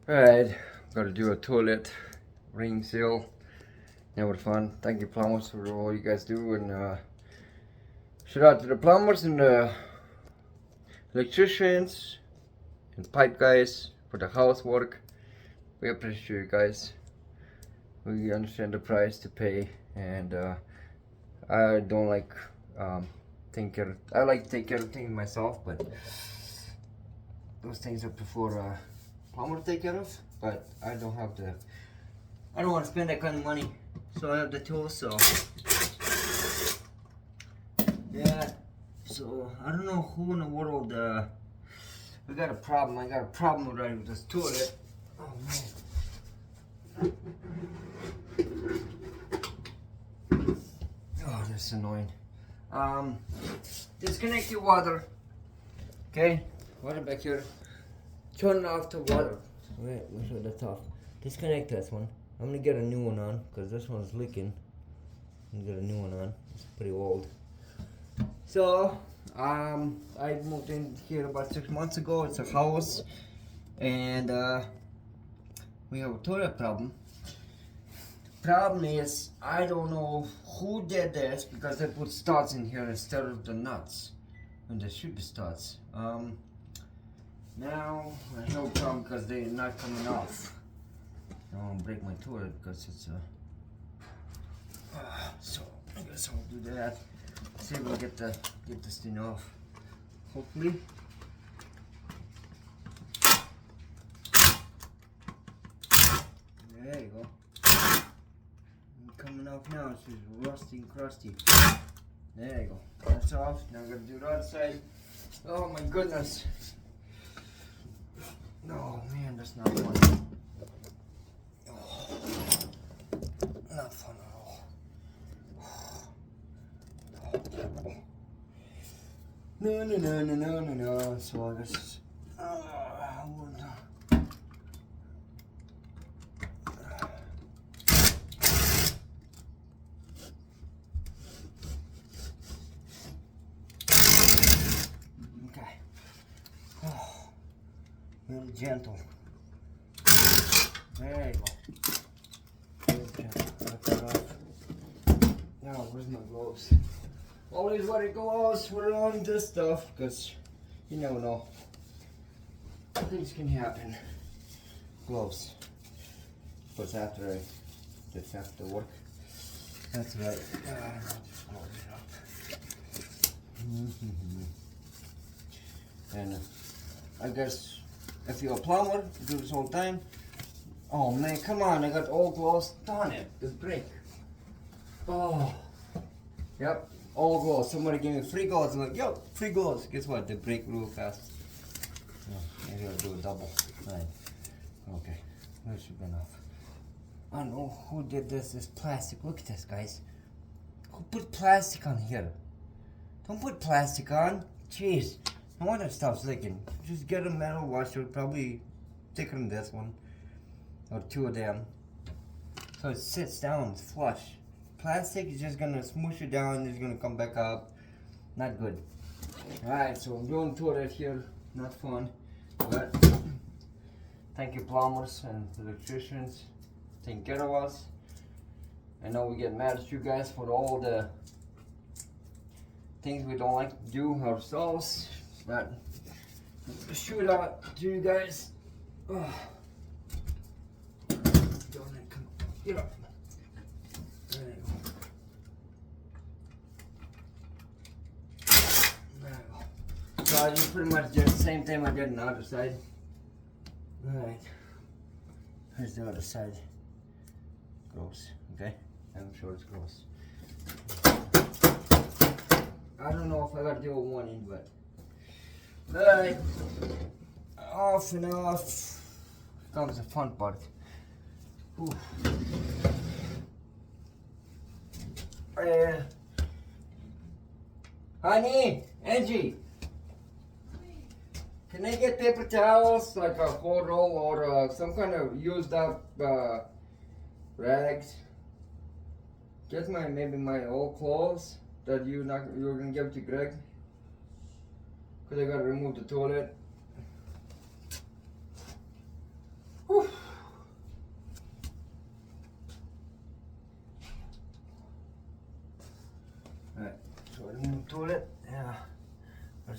Alright, gotta do a toilet ring seal. Never fun. Thank you, plumbers, for all you guys do, and shout out to the plumbers and the electricians and pipe guys for the housework. We appreciate you guys. We understand the price to pay, and I don't like take care. I like to take care of things myself, but those things are before plumber to take care of. But I don't have the. I don't want to spend that kind of money, so I have the tools. So yeah. So I don't know who in the world. We got a problem. I got a problem already with this toilet. Oh man. Oh, that's annoying. Disconnect your water. Okay, water back here. Turn off the water. Wait, make sure that's off. Disconnect this one. I'm gonna get a new one on because this one's leaking. I'm gonna get a new one on. It's pretty old. So, I moved in here about 6 months ago. It's a house, and we have a toilet problem. Problem is, I don't know who did this because they put studs in here instead of the nuts, and there should be studs. Now I have no problem because they're not coming off. I don't want to break my toilet because it's so I guess I'll do that. See if we get this thing off. Hopefully. There you go. Coming off now. It's just rusty and crusty. There you go. That's off. Now I'm gonna do the other side. Oh my goodness. Oh man, that's not fun. Oh, not fun at all. No. So I guess. Okay. Oh, real gentle. There you go. Real gentle. Cut that off. Now, where's my gloves? Always wear gloves for on this stuff because you never know. Things can happen. Gloves. But after I just have to work. That's right. Just close it up. And I guess if you're a plumber, you do this whole time. Oh man, come on! I got all gloves. Darn it! The break. Oh. Yep. All gloves. Somebody gave me free gloves. I'm like, yo, free gloves. Guess what? They break real fast. Oh, maybe I'll do a double. Right. Okay. That should be enough. I don't know who did this. This plastic. Look at this, guys. Who put plastic on here? Don't put plastic on. Jeez. No wonder stuff's leaking. Just get a metal washer. Probably thicker than this one. Or two of them. So it sits down. It's flush. Plastic is just gonna smoosh it down, it's gonna come back up. Not good. Alright, so I'm doing toilet here. Not fun. But thank you, plumbers and electricians. Taking care of us. I know we get mad at you guys for all the things we don't like to do ourselves. But shoot out to you guys. Oh. Get up. There you go. So I just pretty much did the same thing I did on the other side. Alright. Here's the other side. Gross, okay? I'm sure it's gross. I don't know if I gotta do a warning, but. Alright. Off and off. Comes the fun part. Ooh. Honey, Angie, can I get paper towels, like a whole roll or some kind of used up rags? Get maybe my old clothes that you're gonna give to Greg, cause I gotta remove the toilet. Whew.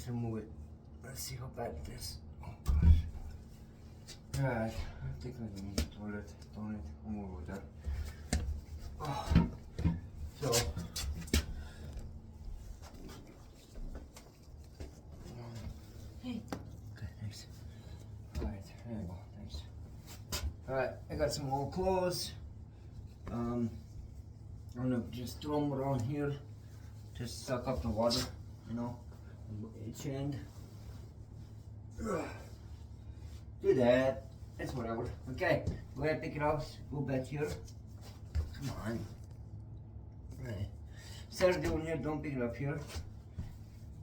let's remove it. Let's see how bad it is. Oh gosh. Alright, I think I can toilet. I'm over with that. Oh. So. Hey. Okay, thanks. Alright, there you go. Thanks. Alright, I got some old clothes. I'm gonna just throw them around here. Just suck up the water, you know, each end. Do that. It's whatever. Okay, go ahead, pick it up. Go back here. Come on. Right. Instead of doing here, don't pick it up here.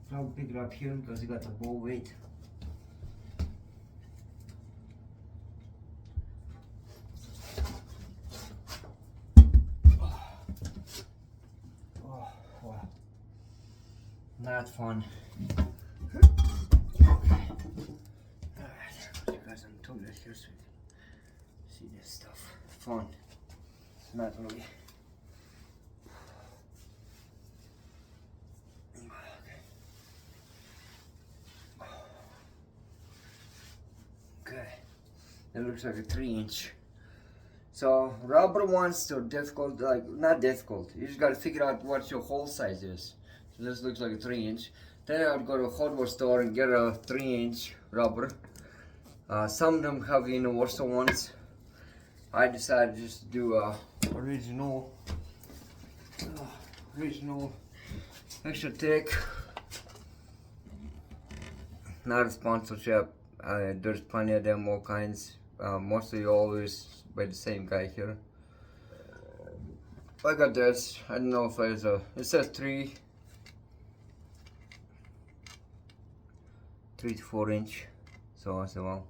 Don't pick it up here because you got the bowl weight. Oh, wow. Not fun. Just see this stuff. Fun. Not really. Okay. That looks like a 3-inch. So rubber ones are difficult, like not difficult. You just gotta figure out what your hole size is. So this looks like a 3-inch. Then I would go to a hardware store and get a 3-inch rubber. Some of them have universal ones. I decided just to do original extra thick. Not a sponsorship. There's plenty of them, all kinds. Mostly always by the same guy here. I got this. I don't know if it's it says 3 to 4 inch. So I said, well,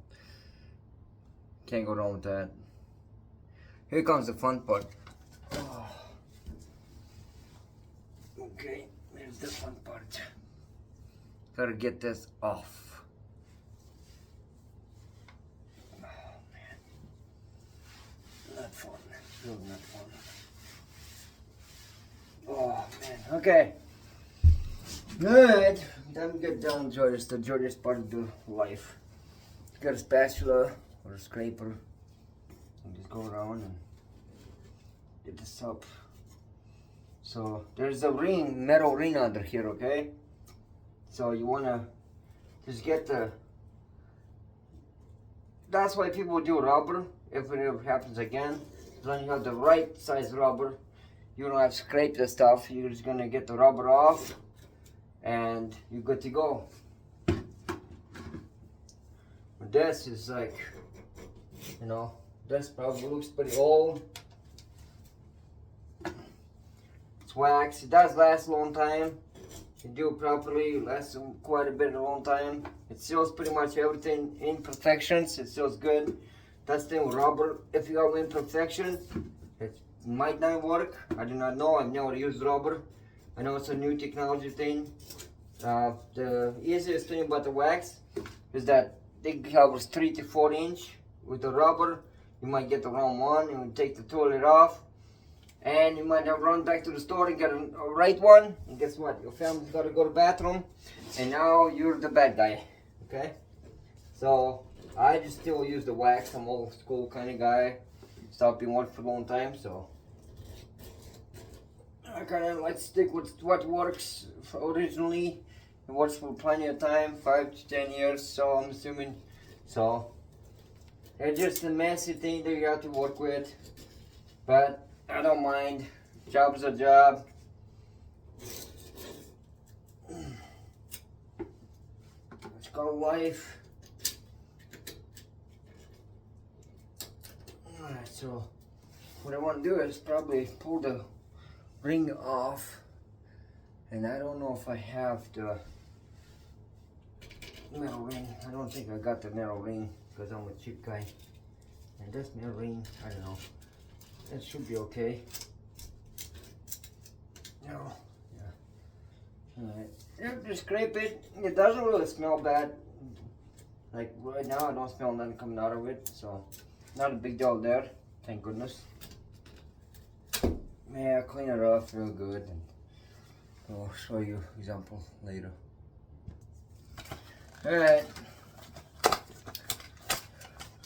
can't go wrong with that. Here comes the fun part. Oh. Okay, here's the fun part. Gotta get this off. Oh man, not fun. Really not fun. Oh man. Okay. Good. Time to get down to the joyous part of the life. Got a spatula or a scraper and just go around and get this up. So there's a ring, metal ring under here, okay? So you wanna just get that's why people do rubber, if it ever happens again. As long as you have the right size rubber, you don't have to scrape the stuff. You're just gonna get the rubber off and you're good to go. This is like, you know, this probably looks pretty old. It's wax. It does last a long time. You do it properly, it lasts quite a bit, a long time. It seals pretty much everything. Imperfections, it seals good. That's the thing with rubber. If you have imperfection, it might not work. I do not know. I've never used rubber. I know it's a new technology thing. The easiest thing about the wax is that they covers 3 to 4 inch. With the rubber, you might get the wrong one and take the toilet off. And you might have run back to the store and get a right one. And guess what? Your family's got to go to the bathroom. And now you're the bad guy. Okay? So, I just still use the wax. I'm old school kind of guy. Stopped being one for a long time, so. I kind of like to stick with what works originally. It works for plenty of time, 5 to 10 years, so I'm assuming. So, it's just a messy thing that you have to work with. But I don't mind. Job's a job. It's called life. Alright, so what I want to do is probably pull the ring off. And I don't know if I have the metal ring. I don't think I got the metal ring because I'm a cheap guy. And this metal ring, I don't know. It should be okay. No. Yeah. Alright. You just scrape it. It doesn't really smell bad. Like right now, I don't smell nothing coming out of it. So, not a big deal there. Thank goodness. Yeah, clean it off real good. And I'll show you example later. Alright.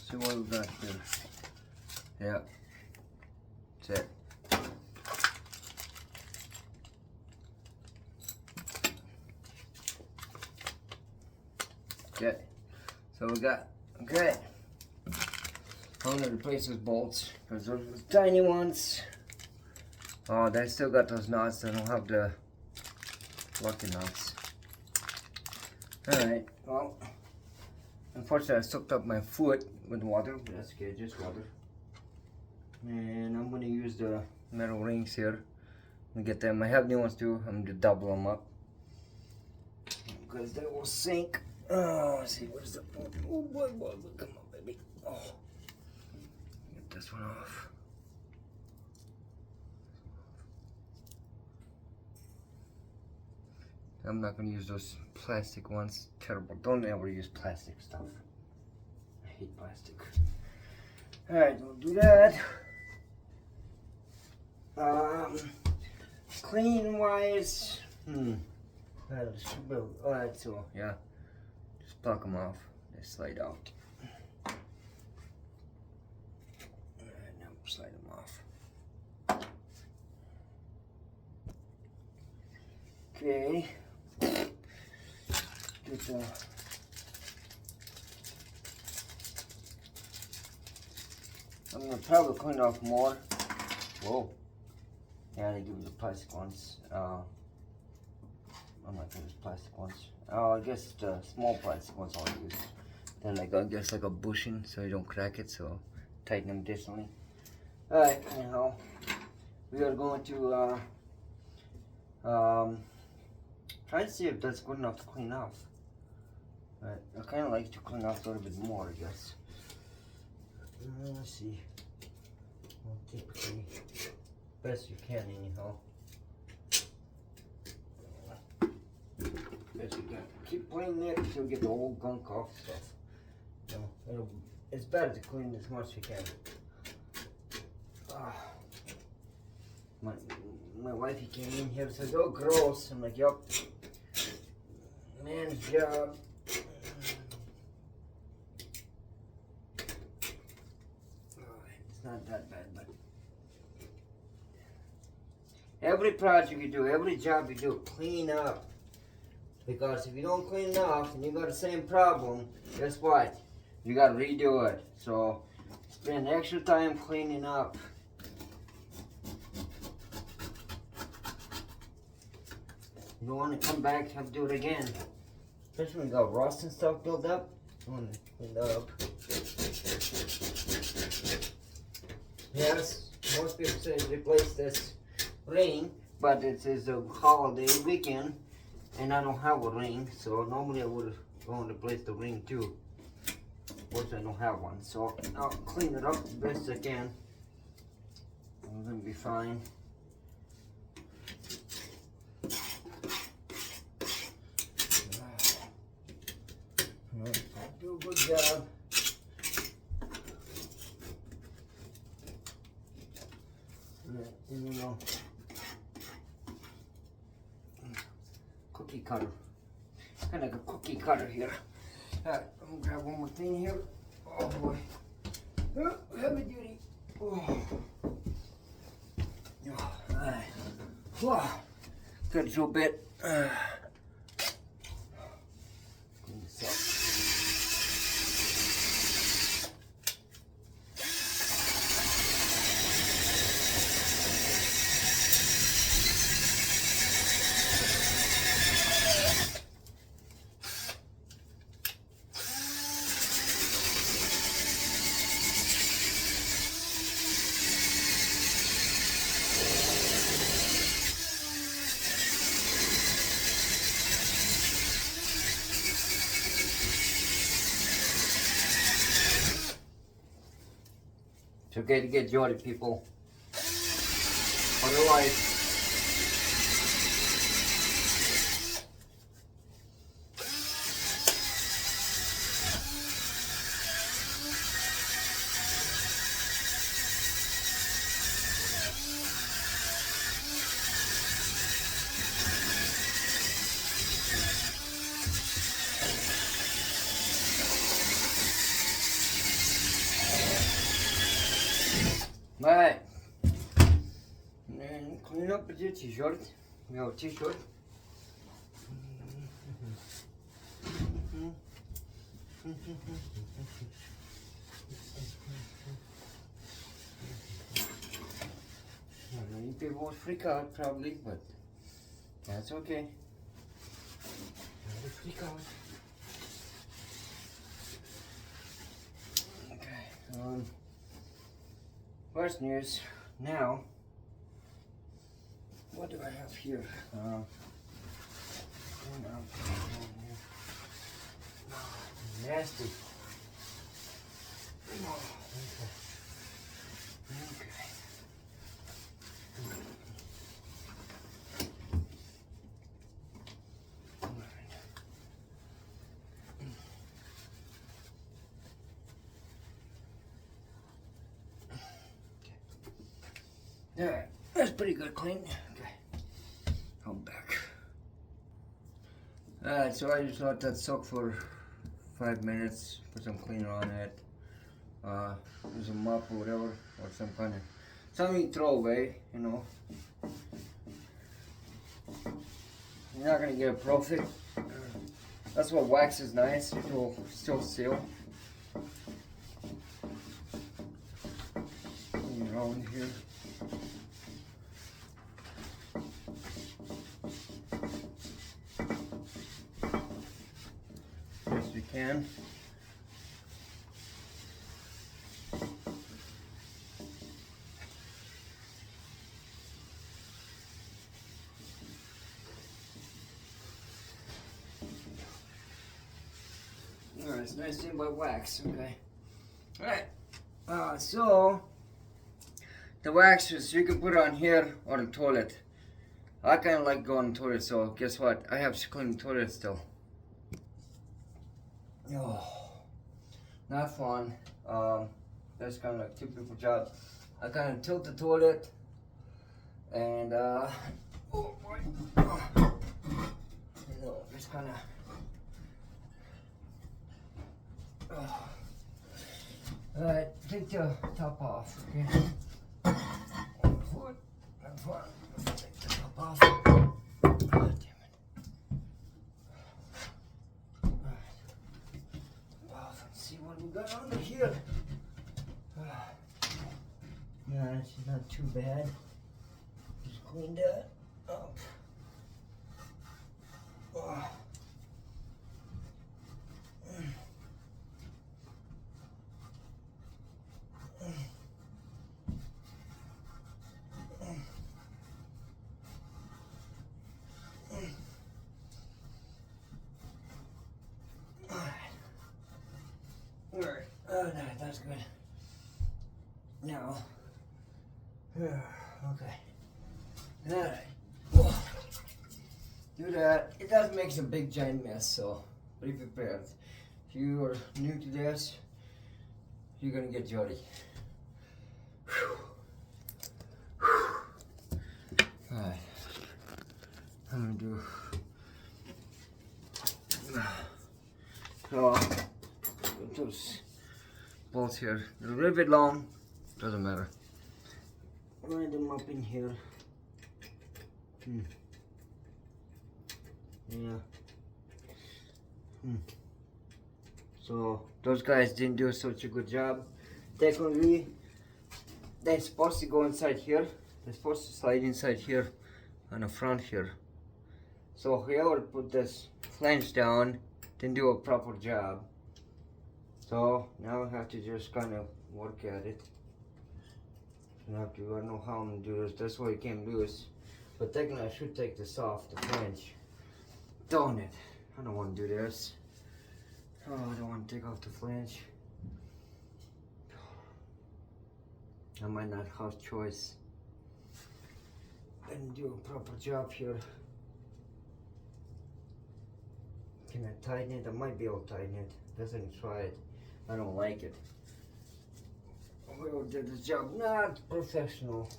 See what we got here. Yeah. That's it. Okay. So we got, okay. I'm gonna replace those bolts because those are the tiny ones. Oh, they still got those nuts. They don't have the lucky nuts. Alright, well, unfortunately I soaked up my foot with water, but that's okay, just water. And I'm gonna use the metal rings here and get them. I have new ones too. I'm gonna double them up because they will sink. Oh, let's see, where's the, oh boy, come on, baby. Oh, get this one off. I'm not gonna use those plastic ones. Terrible. Don't ever use plastic stuff. I hate plastic. Alright, we'll do that. Clean wise. Alright, so yeah. Just pluck them off. They slide out. Alright, now slide them off. Okay. Get the I'm gonna probably clean off more. Whoa. Yeah, they give me the plastic ones. I'm not gonna use plastic ones. I guess the small plastic ones I'll use. They're like, I guess like a bushing so you don't crack it, so tighten them decently. Alright, anyhow. We are going to try to see if that's good enough to clean off. But I kind of like to clean off a little bit more, I guess. Let's see. Well, typically, best you can, anyhow. Best you can. Keep playing it until you get the old gunk off stuff. You know, it's better to clean as much as you can. My wifey came in here and said, "Oh, gross." I'm like, "Yup, man's job." It's not that bad, but every project you do, every job you do, clean up. Because if you don't clean up and you got the same problem, guess what? You got to redo it. So spend extra time cleaning up. You don't want to come back and have to do it again. Especially when you got rust and stuff built up. You want to clean that up. Yes, most people say replace this ring, but it is a holiday weekend and I don't have a ring, so normally I would go and replace the ring too. Which I don't have one, so I'll clean it up the best I can. And then be fine. Do a good job. And you know, cookie cutter. Kind of like a cookie cutter here. Alright, I'm gonna grab one more thing here. Oh boy. Oh, heavy duty. Oh. Alright. Wow. Good little bit. Clean this up. It's okay to get Jordy, people. Otherwise, Alright. And clean up with your t-shirt. Your t-shirt. I know you people would freak out probably, but that's okay. Never freak out. Okay. First news now. What do I have here? Nasty. Oh, okay. Alright, that's pretty good clean. Okay, I'm back. Alright, so I just let that soak for 5 minutes, put some cleaner on it, use a mop or whatever, or something you throw away, you know. You're not gonna get a profit. That's what wax is nice, it will still seal. Around here. Yes, we can. Alright, it's nice thing by wax, okay. Alright, so the wax is you can put it on here or the toilet. I kinda like going to the toilet, so guess what? I have to clean the toilet still. Oh, not fun. That's kinda like typical job. I kinda tilt the toilet and oh boy. You know, just kinda Alright, take the top off, okay? One foot, one foot. Take the top off. Oh, damn it. Alright. Off and see what we got under here. Yeah, it's not too bad. Just clean that up. Oh. Alright, oh no, that's good. Now, okay. Alright, do that. It does make a big giant mess, so be prepared. If you are new to this, you're gonna get dirty. Alright, I'm gonna do. So, those bolts here, they're a little bit long, doesn't matter. Line them up in here. Yeah. So those guys didn't do such a good job. Technically, they're supposed to go inside here. They're supposed to slide inside here on the front here. So whoever put this flange down didn't do a proper job. So now I have to just kind of work at it. I don't know how I'm gonna do this. That's why it came loose. But technically I should take this off, the flange. Darn it. I don't want to do this. Oh, I don't want to take off the flange. I might not have choice. Didn't do a proper job here. Can I tighten it? I might be able to tighten it. Doesn't try it. I don't like it. Whoever did the job, not professional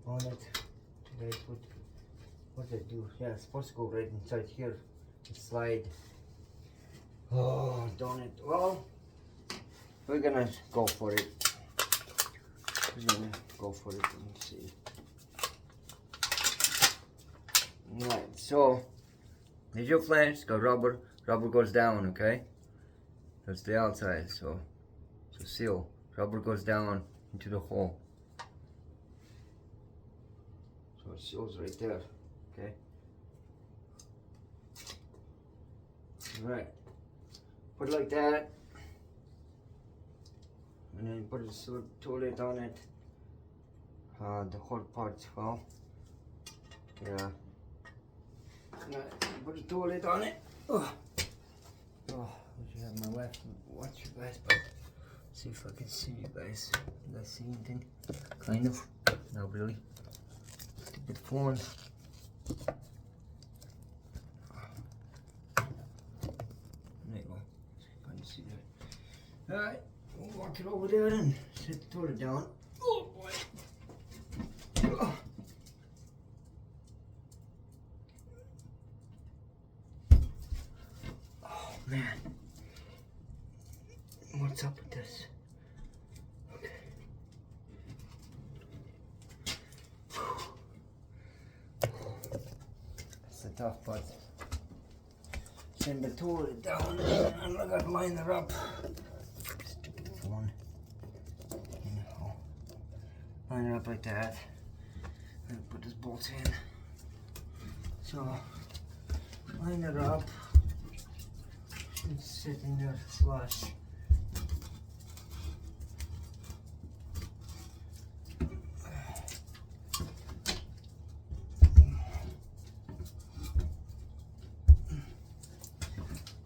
on it. Did I put, what did I do? Yeah, it's supposed to go right inside here. Slide. Oh, darn it. Well, we're gonna go for it. We're gonna go for it and see. Right, so here's your flange. It's got rubber. Rubber goes down, okay? That's the outside, so seal. Rubber goes down into the hole. So it seals right there, okay? Alright. Put it like that. And then put a toilet on it. The whole part's well. Yeah. Right. Put a toilet on it. Oh. Oh, I should have my wife watch you guys, but see if I can see you guys. Did I see anything? Kind of. Not really. Stupid phone. There you go. See if I can see that. Alright, we'll walk it over there and set the toilet down. Oh boy. Oh. Oh man. What's up with this? Okay. That's the tough part. Send the toilet down and I gotta line her up. Stupid phone. Anyhow. Line her up like that. And put this bolt in. So line it up. It's sitting there flush.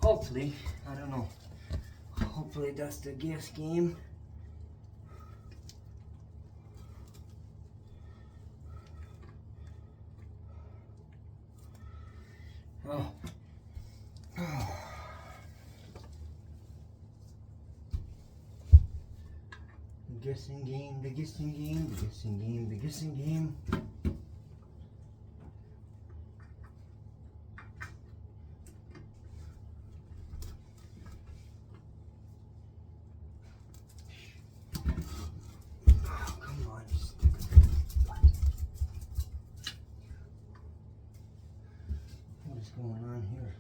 Hopefully, I don't know. Hopefully that's the gear scheme. Oh. Oh. The guessing game, the guessing game, the guessing game, the guessing game. What's going on here?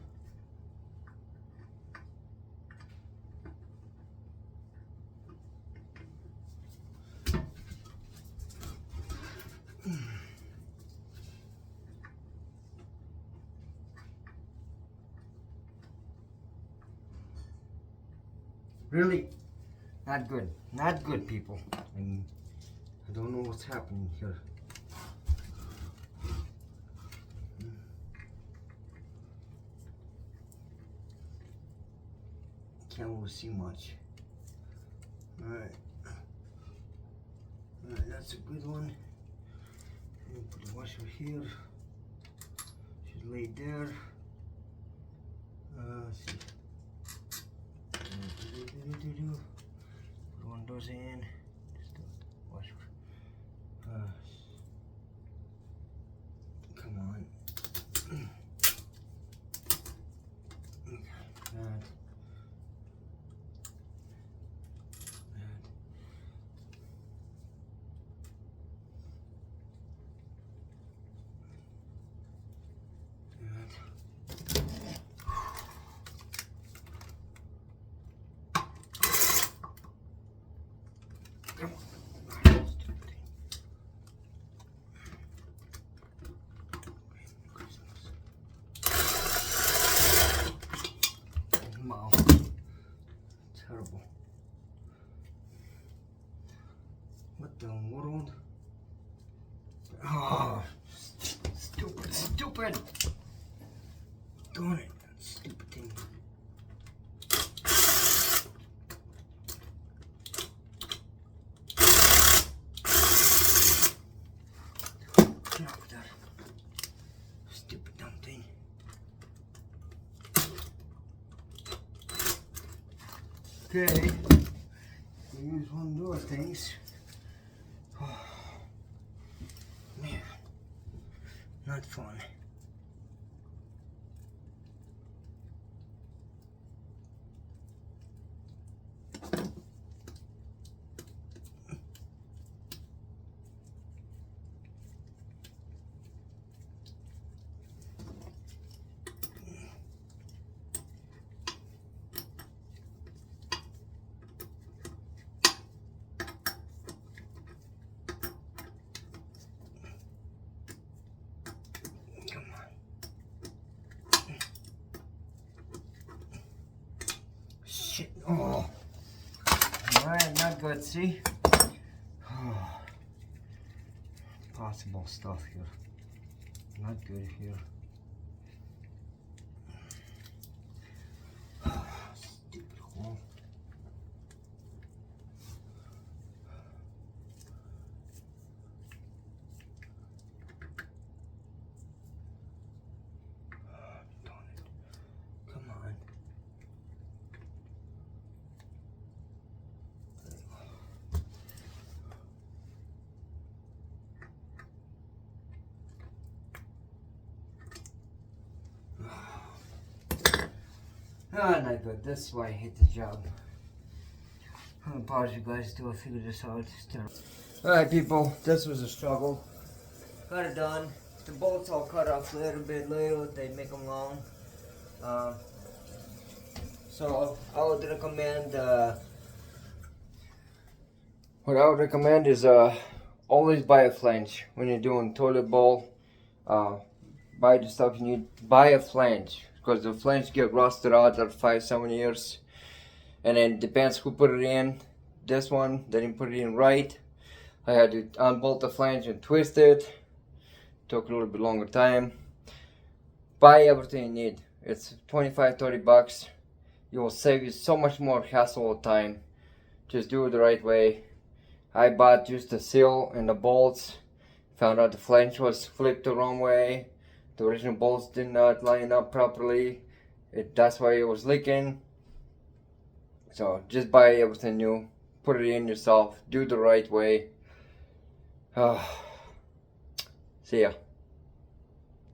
Really? Not good. Not good, people. I don't know what's happening here. Can't really see much. Alright. Alright, that's a good one. Put the washer here. Should lay there. Let's see. Put one of those in. Just the washer. Come on. That. Wow. Terrible. What the world? Oh, stupid, stupid. Darn it, that stupid thing. Get off that stupid dumb thing. Okay, we use one of those things. Oh, man, not fun. Oh. Alright, not good, see? Oh. Possible stuff here. Not good here. Stupid hole. Darn it. Come on. Ah, not good. That's why I hate the job. I apologize, guys, till I figure this out. Alright, people, this was a struggle. Got it done. The bolts all cut off a little bit later. They make them long. So I would recommend. What I would recommend is always buy a flange when you're doing toilet bowl. Buy the stuff you need. Buy a flange because the flange get rusted out after 5-7 years, and then depends who put it in. This one they didn't put it in right. I had to unbolt the flange and twist it. Took a little bit longer time. Buy everything you need. It's 25-30 bucks. It will save you so much more hassle and time. Just do it the right way. I bought just the seal and the bolts. Found out the flange was flipped the wrong way. The original bolts did not line up properly. That's why it was leaking. So just buy everything new. Put it in yourself. Do it the right way. See ya.